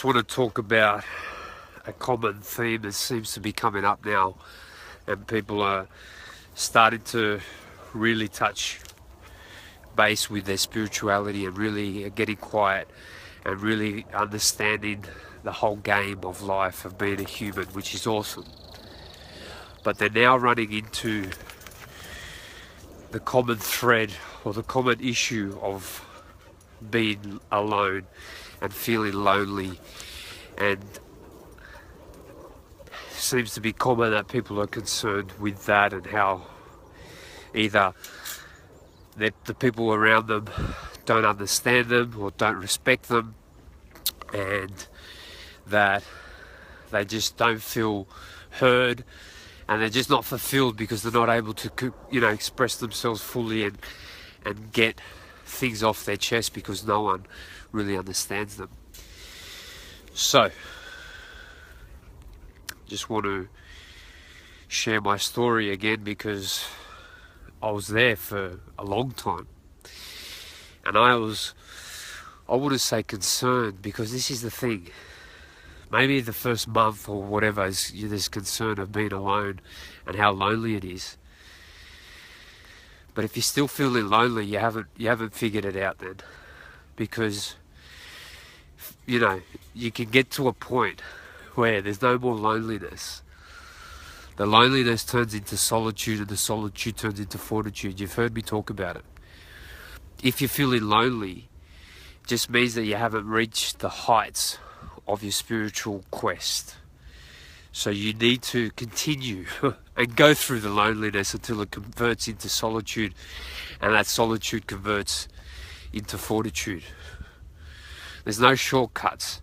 want to talk about a common theme that seems to be coming up now, and people are starting to really touch base with their spirituality and really getting quiet and really understanding the whole game of life of being a human, which is awesome. But they're now running into the common thread or the common issue of being alone and feeling lonely, and seems to be common that people are concerned with that, and how either that the people around them don't understand them or don't respect them, and that they just don't feel heard, and they're just not fulfilled because they're not able to, express themselves fully and get things off their chest because no one really understands them. So, just want to share my story again because I was there for a long time, and I wouldn't say concerned, because this is the thing. Maybe the first month or whatever is this concern of being alone and how lonely it is. But if you're still feeling lonely, you haven't figured it out then, because you can get to a point where there's no more loneliness. The loneliness turns into solitude, and the solitude turns into fortitude. You've heard me talk about it. If you're feeling lonely, it just means that you haven't reached the heights of your spiritual quest. So you need to continue and go through the loneliness until it converts into solitude, and that solitude converts into fortitude. There's no shortcuts.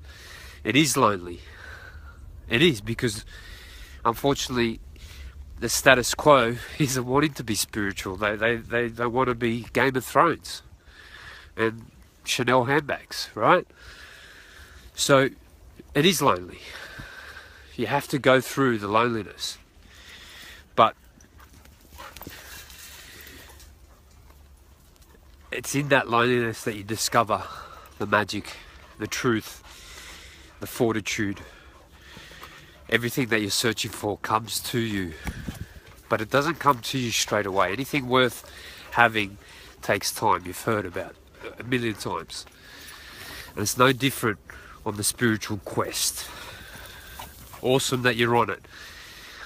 It is lonely. It is, because unfortunately the status quo isn't wanting to be spiritual. They want to be Game of Thrones and Chanel handbags, right? So it is lonely. You have to go through the loneliness. But it's in that loneliness that you discover the magic, the truth, the fortitude. Everything that you're searching for comes to you, but it doesn't come to you straight away. Anything worth having takes time. You've heard about it a million times. And it's no different on the spiritual quest. Awesome that you're on it.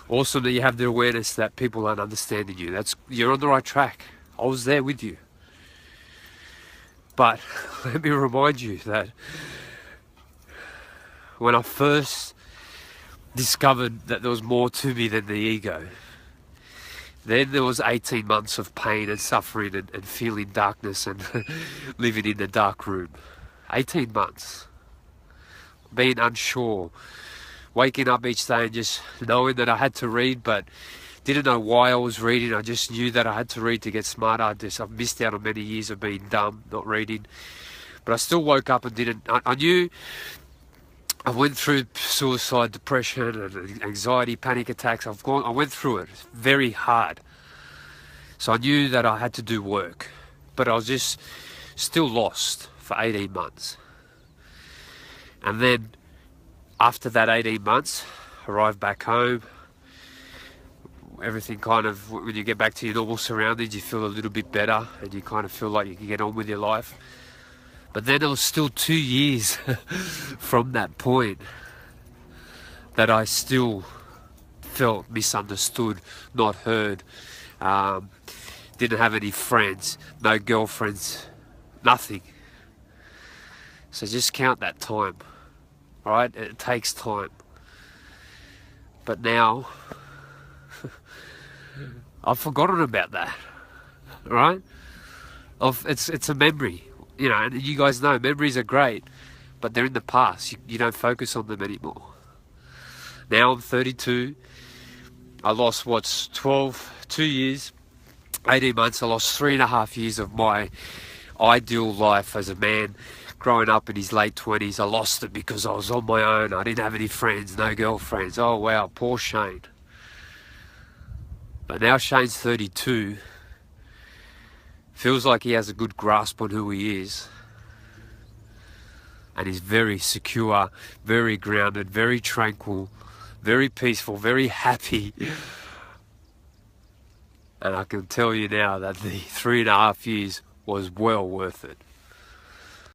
Awesome that you have the awareness that people aren't understanding you. You're on the right track. I was there with you. But let me remind you that when I first discovered that there was more to me than the ego, then there was 18 months of pain and suffering and feeling darkness and living in the dark room. 18 months. Being unsure. Waking up each day and just knowing that I had to read, but didn't know why I was reading. I just knew that I had to read to get smarter. I've missed out on many years of being dumb, not reading. But I still woke up and didn't. I knew I went through suicide, depression, and anxiety, panic attacks. I went through it very hard. So I knew that I had to do work, but I was just still lost for 18 months. And then after that 18 months, arrived back home. Everything kind of, when you get back to your normal surroundings, you feel a little bit better and you kind of feel like you can get on with your life. But then it was still 2 years from that point that I still felt misunderstood, not heard, didn't have any friends, no girlfriends, nothing. So just count that time, right? It takes time. But now, I've forgotten about that, right? It's a memory. And you guys know memories are great, but they're in the past. You don't focus on them anymore. Now I'm 32. I lost 2 years, 18 months. I lost 3.5 years of my ideal life as a man growing up in his late 20s. I lost it because I was on my own. I didn't have any friends, no girlfriends. Oh wow, poor Shane. But now Shane's 32. Feels like he has a good grasp on who he is. and is very secure, very grounded, very tranquil, very peaceful, very happy. And I can tell you now that the 3.5 years was well worth it.